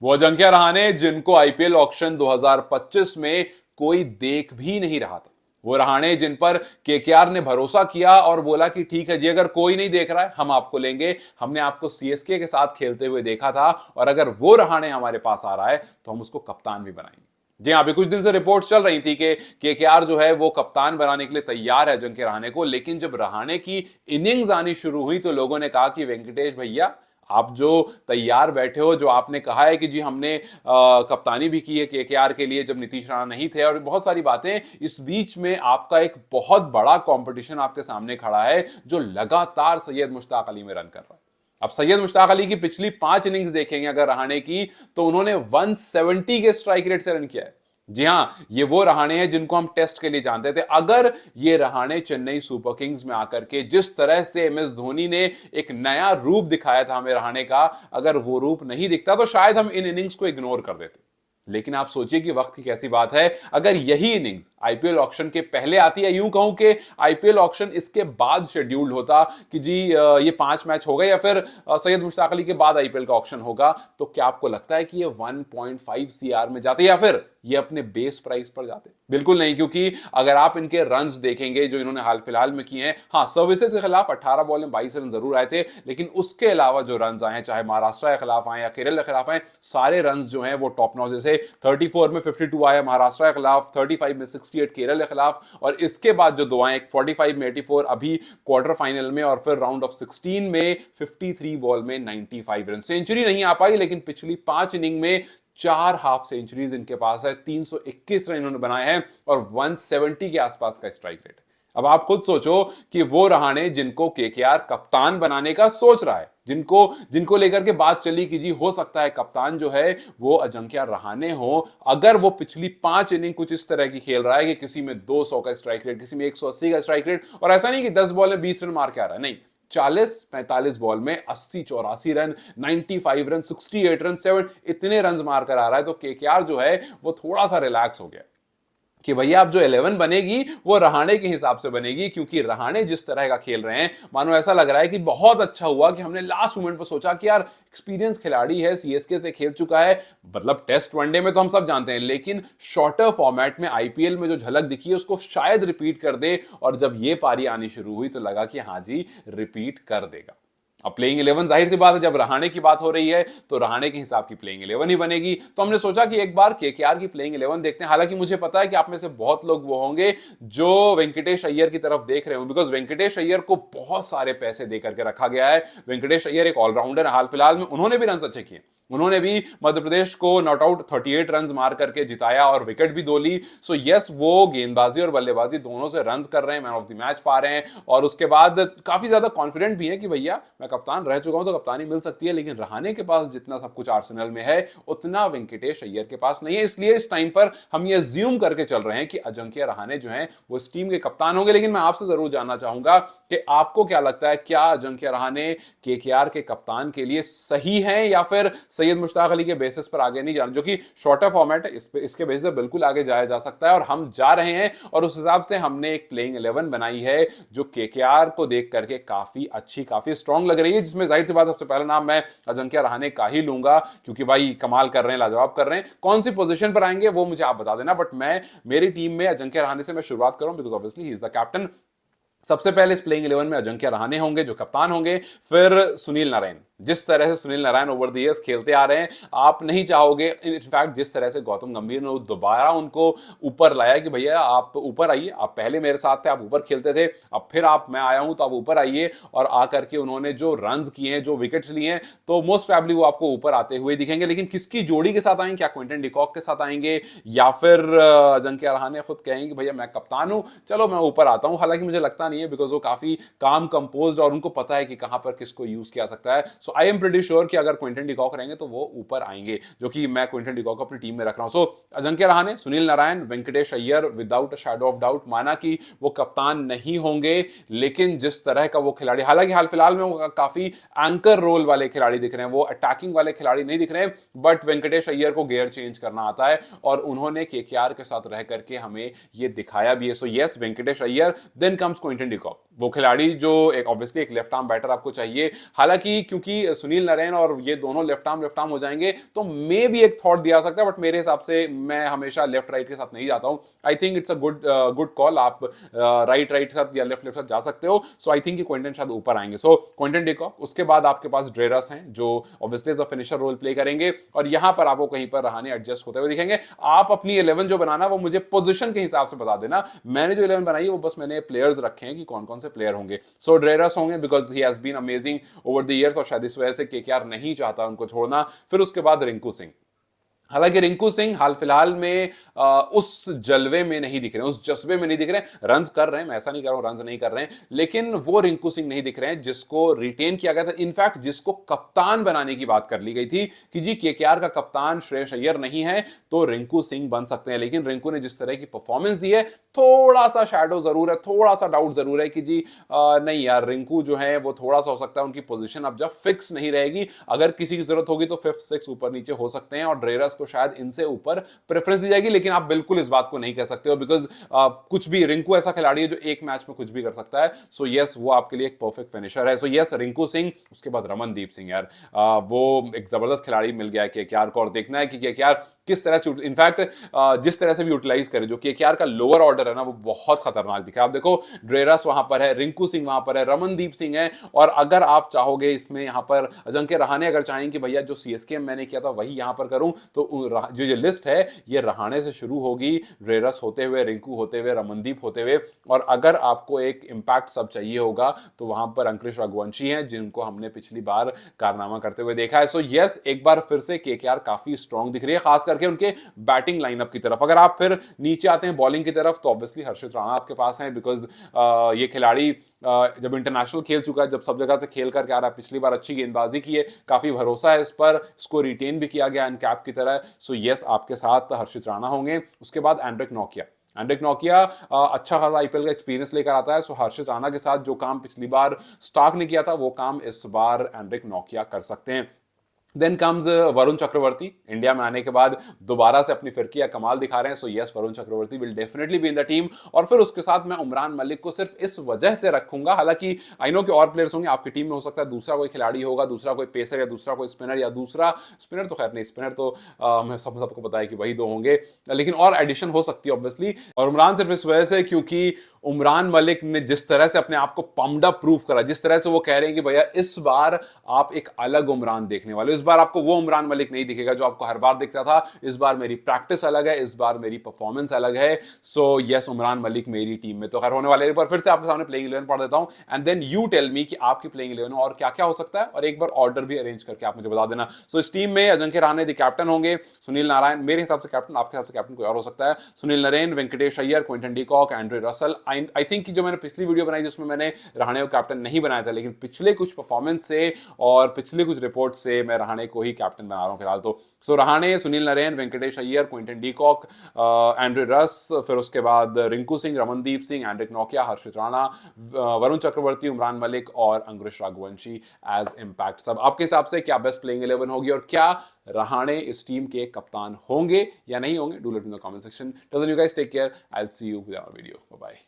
वो अजिंक्य रहाणे जिनको IPL auction 2025 में कोई देख भी नहीं रहा था। वो रहाणे जिन पर केकेआर ने भरोसा किया और बोला कि ठीक है जी, अगर कोई नहीं देख रहा है हम आपको लेंगे। हमने आपको सीएसके के साथ खेलते हुए देखा था और अगर वो रहाणे हमारे पास आ रहा है तो हम उसको कप्तान भी बनाएंगे। जी हाँ, अभी कुछ दिन से रिपोर्ट्स चल रही थी कि केकेआर जो है वो कप्तान बनाने के लिए तैयार है अजिंक्य रहाणे को, लेकिन जब रहाणे की इनिंग्स आनी शुरू हुई तो लोगों ने कहा कि वेंकटेश भैया, आप जो तैयार बैठे हो, जो आपने कहा है कि जी हमने कप्तानी भी की है केकेआर के लिए जब नीतीश राणा नहीं थे और बहुत सारी बातें, इस बीच में आपका एक बहुत बड़ा कंपटीशन आपके सामने खड़ा है जो लगातार सैयद मुश्ताक अली में रन कर रहा है। अब सैयद मुश्ताक अली की पिछली 5 इनिंग्स देखेंगे अगर रहाणे की, तो उन्होंने 170 के स्ट्राइक रेट से रन किया है। जी हां, ये वो रहाणे हैं जिनको हम टेस्ट के लिए जानते थे। अगर ये रहाणे चेन्नई सुपर किंग्स में आकर के जिस तरह से एमएस धोनी ने एक नया रूप दिखाया था हमें रहाणे का, अगर वो रूप नहीं दिखता तो शायद हम इन इनिंग्स को इग्नोर कर देते। लेकिन आप सोचिए कि वक्त की कैसी बात है, अगर यही इनिंग्स आईपीएल ऑक्शन के पहले आती है, यूं कहूं कि आईपीएल ऑक्शन इसके बाद शेड्यूल्ड होता कि जी ये 5 मैच हो गए या फिर सैयद मुश्ताक अली के बाद आईपीएल का ऑक्शन होगा, तो क्या आपको लगता है कि ये 1.5 सीआर में जाते या फिर ये अपने बेस प्राइस पर जाते? बिल्कुल नहीं, क्योंकि अगर आप इनके रन्स देखेंगे जो इन्होंने हाल फिलहाल में किए हैं, हाँ सर्विसेज के खिलाफ 18 बॉल में 22 रन जरूर आए थे, लेकिन उसके अलावा जो रन्स आए हैं, चाहे महाराष्ट्र के खिलाफ आए या केरल के खिलाफ आए, सारे रन्स जो हैं वो टॉप नॉच। जैसे 34 में 52 आया महाराष्ट्र के खिलाफ, 35 में 68 केरल के खिलाफ, और इसके बाद जो दो आए 45 में 84 अभी क्वार्टर फाइनल में, और फिर राउंड ऑफ 16 में 53 बॉल में 95 रन। सेंचुरी नहीं आ पाई, लेकिन पिछली 5 इनिंग में 4 हाफ सेंचुरीज इनके पास है, 321 रन इन्होंने बनाए हैं और 170 के आसपास का स्ट्राइक रेट। अब आप खुद सोचो कि वो रहाणे जिनको केकेआर कप्तान बनाने का सोच रहा है, जिनको जिनको लेकर के बात चली कि जी हो सकता है कप्तान जो है वो अजिंक्य रहाणे हो, अगर वो पिछली 5 इनिंग कुछ इस तरह की खेल रहा है कि किसी में 200 का स्ट्राइक रेट, किसी में 180 का स्ट्राइक रेट, और ऐसा नहीं कि 10 बॉल में 20 रन मार के आ रहा है, नहीं, 40-45 बॉल में 80-84 रन, 95 रन, 68 रन, 7 इतने रन मार कर आ रहा है, तो केकेआर जो है वो थोड़ा सा रिलैक्स हो गया कि भैया अब जो 11 बनेगी वो रहाणे के हिसाब से बनेगी, क्योंकि रहाणे जिस तरह का खेल रहे हैं, मानो ऐसा लग रहा है कि बहुत अच्छा हुआ कि हमने लास्ट मोमेंट पर सोचा कि यार एक्सपीरियंस खिलाड़ी है, सीएसके से खेल चुका है, मतलब टेस्ट वनडे में तो हम सब जानते हैं, लेकिन शॉर्टर फॉर्मेट में आईपीएल में जो झलक दिखी है उसको शायद रिपीट कर दे। और जब ये पारी आनी शुरू हुई तो लगा कि हाँ जी रिपीट कर देगा। अब प्लेइंग 11 जाहिर सी बात है, जब रहाणे की बात हो रही है तो रहाणे के हिसाब की प्लेइंग 11 ही बनेगी। तो हमने सोचा कि एक बार केकेआर की प्लेइंग 11 देखते हैं। हालांकि मुझे पता है कि आप में से बहुत लोग वो होंगे जो वेंकटेश अय्यर की तरफ देख रहे हो, बिकॉज वेंकटेश अय्यर को बहुत सारे पैसे देकर के रखा गया है। वेंकटेश अय्यर एक ऑलराउंडर है, हाल फिलहाल में उन्होंने भी रन अच्छे किए, उन्होंने भी मध्य प्रदेश को नॉट आउट 38 रन मार करके जिताया और विकेट भी 2 ली। सो यस, वो गेंदबाजी और बल्लेबाजी दोनों से रन कर रहे हैं, मैन ऑफ द मैच पा रहे हैं, और उसके बाद काफी ज्यादा कॉन्फिडेंट भी है कि भैया मैं कप्तान रह चुका हूं तो कप्तानी मिल सकती है। लेकिन रहाणे के पास जितना सब कुछ आर्सेनल में है उतना वेंकटेश अय्यर के पास नहीं है, इसलिए इस टाइम पर हम ये ज्यूम करके चल रहे हैं कि अजिंक्य रहाणे जो है वो इस टीम के कप्तान होंगे। लेकिन मैं आपसे जरूर जानना चाहूंगा कि आपको क्या लगता है, क्या अजिंक्य रहाणे केकेआर के कप्तान के लिए सही है या फिर सैयद मुश्ताक अली के बेसिस पर आगे नहीं जाना, जो कि शॉर्टर फॉर्मेट है, इसके बेसिस पर बिल्कुल आगे जाया जा सकता है, और हम जा रहे हैं। और उस हिसाब से हमने एक प्लेइंग 11 बनाई है जो केकेआर को देख करके काफी अच्छी, काफी स्ट्रांग लग रही है, जिसमें जाहिर सी बात सबसे पहला नाम मैं अजिंक्य रहाणे का ही लूंगा, क्योंकि भाई कमाल कर रहे हैं, लाजवाब कर रहे हैं। कौन सी पोजीशन पर आएंगे वो मुझे आप बता देना, बट मैं मेरी टीम में अजिंक्य रहाणे से मैं शुरुआत करूं because obviously he is the captain. सबसे पहले इस प्लेइंग 11 में अजिंक्य रहाणे होंगे जो कप्तान होंगे, फिर सुनील नारायण। जिस तरह से Sunil Narayan over the years खेलते आ रहे हैं, आप नहीं चाहोगे, इनफैक्ट जिस तरह से गौतम गंभीर ने दोबारा उनको ऊपर लाया कि भैया आप ऊपर आइए, आप पहले मेरे साथ थे, आप ऊपर खेलते थे, अब फिर आप मैं आया हूं तो आप ऊपर आइए, और आकर के उन्होंने जो रन्स किए हैं, जो विकेट्स लिए हैं, तो मोस्ट प्रोबेबली वो आपको ऊपर आते हुए दिखेंगे। लेकिन किसकी जोड़ी के साथ आएंगे, क्या क्विंटन डिकॉक के साथ आएंगे या फिर अजिंक्य रहाणे खुद कहेंगे भैया मैं कप्तान हूं, चलो मैं ऊपर आता हूं? हालांकि मुझे लगता नहीं है, बिकॉज वो काफी काम कंपोज्ड और उनको पता है कि कहां पर किसको यूज किया सकता है। सो आई एम प्रीटी श्योर कि अगर क्विंटन डिकॉक रहेंगे तो वो ऊपर आएंगे, जो कि मैं क्विंटन डिकॉक अपनी टीम में रख रहा हूं। So Ajinkya Rahane, Sunil Narayan, Venkatesh Iyer, without a shadow of doubt. माना कि वो कप्तान नहीं होंगे, लेकिन जिस तरह का वो खिलाड़ी, हालांकि हाल फिलहाल में वो काफी एंकर रोल वाले खिलाड़ी दिख रहे हैं, वो अटैकिंग वाले खिलाड़ी नहीं दिख रहे हैं, बट वेंकटेश अय्यर को गियर चेंज करना आता है और उन्होंने केकेआर के साथ रह करके हमें ये दिखाया भी है। So yes, Venkatesh Iyer, then comes Quinton de Kock. वो खिलाड़ी जो एक ऑब्वियसली एक लेफ्ट आर्म बैटर आपको चाहिए। हालांकि क्योंकि सुनील नारायण और ये दोनों लेफ्ट आर्म हो जाएंगे तो मे भी एक थॉट दिया सकता है, बट मेरे हिसाब से मैं हमेशा लेफ्ट राइट के साथ नहीं जाता हूं। I think it's a good call. आप राइट के साथ या लेफ्ट के साथ जा सकते हो। सो आई थिंक क्विंटन शायद ऊपर आएंगे। सो क्विंटन डी कॉक, उसके बाद आपके पास ड्रेरस हैं जो obviously as a finisher role play करेंगे, और यहां पर आपको कहीं पर रहाणे एडजस्ट होते हुए दिखेंगे। आप अपनी 11 जो बनाना वो मुझे पोजीशन के हिसाब से बता देना। मैंने जो 11 बनाई वो बस मैंने प्लेयर्स रखे हैं कि कौन कौन से प्लेयर होंगे। सो ड्रेरस होंगे because he has been amazing over the years, और शायद इस वजह से केकेआर नहीं चाहता उनको छोड़ना। फिर उसके बाद रिंकू सिंह। हालांकि रिंकू सिंह हाल फिलहाल में उस जलवे में नहीं दिख रहे हैं, उस जज्बे में नहीं दिख रहे हैं। रन्स कर रहे हैं, मैं ऐसा नहीं कर रहा हूं रन्स नहीं कर रहे हैं, लेकिन वो रिंकू सिंह नहीं दिख रहे हैं जिसको रिटेन किया गया था। इनफैक्ट जिसको कप्तान बनाने की बात कर ली गई थी कि जी केकेआर का कप्तान श्रेयस अय्यर नहीं है तो रिंकू सिंह बन सकते हैं। लेकिन रिंकू ने जिस तरह की परफॉर्मेंस दी है, थोड़ा सा शैडो जरूर है, थोड़ा सा डाउट जरूर है कि जी नहीं यार, रिंकू जो है वो थोड़ा सा हो सकता है उनकी पोजीशन अब जब फिक्स नहीं रहेगी, अगर किसी की जरूरत होगी तो 5th 6th ऊपर नीचे हो सकते हैं, और ड्रेरस को शायद इनसे ऊपर प्रेफरेंस दी जाएगी। लेकिन आप बिल्कुल इस बात को नहीं कह सकते हो बिकॉज कुछ भी, रिंकू ऐसा खिलाड़ी है जो एक मैच में कुछ भी कर सकता है। सो यस, वो आपके लिए एक परफेक्ट फिनिशर है। So yes, Rinku Singh. उसके बाद रमनदीप सिंह, यार वो एक जबरदस्त खिलाड़ी मिल गया है केकेआर को, और देखना है कि केकेआर किस तरह से, इनफैक्ट जिस तरह से भी यूटिलाइज करे। जो केकेआर का लोअर ऑर्डर है ना वो बहुत खतरनाक दिखा। आप देखो ड्रेरस वहां पर है, रिंकू सिंह वहां पर है, रमनदीप सिंह है, और अगर आप चाहोगे इसमें यहां पर अजिंक्य रहाणे अगर चाहें कि भैया जो सीएसके मैंने किया था वही यहां पर करूं, तो जो ये लिस्ट है ये रहाणे से शुरू होगी, ड्रेरस होते हुए, रिंकू होते हुए, रमनदीप होते हुए, और अगर आपको एक इंपैक्ट सब चाहिए होगा तो वहां पर अंकुश रघुवंशी हैं जिनको हमने पिछली बार कारनामा करते हुए देखा है। सो यस, एक बार फिर से केकेआर काफी स्ट्रांग दिख रही है, खास करके उनके बैटिंग लाइनअप की तरफ। अगर आप फिर नीचे आते हैं बॉलिंग की तरफ तो ऑब्वियसली हर्षित राणा आपके पास है, बिकॉज ये खिलाड़ी जब इंटरनेशनल खेल चुका है, जब सब जगह से खेल करके आ रहा है, पिछली बार अच्छी गेंदबाजी की है, काफी भरोसा है इस पर, इसको रिटेन भी किया गया अनकैप की तरह। सो यस, आपके साथ हर्षित राणा होंगे। उसके बाद एंड्रिक नोकिया। एंड्रिक नोकिया अच्छा खासा आईपीएल का एक्सपीरियंस लेकर आता है। सो हर्षित राणा के साथ जो काम पिछली बार स्टार्क ने किया था वो काम इस बार एंड्रिक नोकिया कर सकते हैं। Then comes Varun Chakravarthy. India में आने के बाद दोबारा से अपनी फिरकी या कमाल दिखा रहे हैं। So yes, Varun Chakravarthy will definitely be in the team. और फिर उसके साथ मैं उमरान मलिक को सिर्फ इस वजह से रखूंगा, हालांकि आई नो कि और प्लेयर्स होंगे आपकी टीम में, हो सकता है दूसरा कोई खिलाड़ी होगा, दूसरा कोई पेसर या दूसरा कोई स्पिनर, या दूसरा स्पिनर तो खैर नहीं, स्पिनर तो मैं सबको पता है कि वही दो होंगे, लेकिन और एडिशन हो सकती है ऑब्वियसली। और उमरान सिर्फ इस वजह से क्योंकि उमरान मलिक ने जिस तरह से अपने आप को पम्प्ड अप प्रूव करा, जिस तरह से वो कह रहे हैं कि भैया इस बार आप एक अलग उमरान देखने वाले हो, इस बार आपको वो उमरान मलिक नहीं दिखेगा जो आपको हर बार दिखता था, इस बार मेरी प्रैक्टिस अलग है, इस बार मेरी परफॉर्मेंस अलग है। सो यस, उमरान मलिक मेरी टीम में तो खैर होने वाले। एक बार फिर से आपके सामने प्लेइंग 11 पढ़ देता हूं, and then you tell me कि आपकी प्लेइंग 11 और क्या क्या हो सकता है, और एक बार ऑर्डर भी अरेंज करके आप मुझे बता देना। सो इस टीम में अजिंक्य रहाणे द कैप्टन होंगे, सुनील नारायण मेरे हिसाब से कैप्टन, आपके हिसाब से कैप्टन कोई और हो सकता है, Sunil Narayan, Venkatesh Iyer, Quinton de Kock, Andre Russell. I think कि जो मैंने पिछली वीडियो बनाई जिसमें मैंने रहाणे को कैप्टन नहीं बनाया था, लेकिन पिछले कुछ परफॉर्मेंस से और पिछले कुछ रिपोर्ट से मैं रहाणे को ही कैप्टन बना रहा हूं फिलहाल तो। So Rahane, Sunil Narayan, Venkatesh Iyer, Quinton de Kock, Andre Russell, फिर उसके बाद रिंकू सिंह, रमनदीप सिंह, एंड्रिक नोकिया, हर्षित राणा, वरुण चक्रवर्ती, उमरान मलिक और अंकुश रघुवंशी एज इंपैक्ट सब। आपके हिसाब से क्या बेस्ट प्लेइंग 11 होगी, और क्या रहाणे इस टीम के कप्तान होंगे या नहीं होंगे? Do let me in the comment section. Till then you guys take care, I will see you with our video. Bye bye.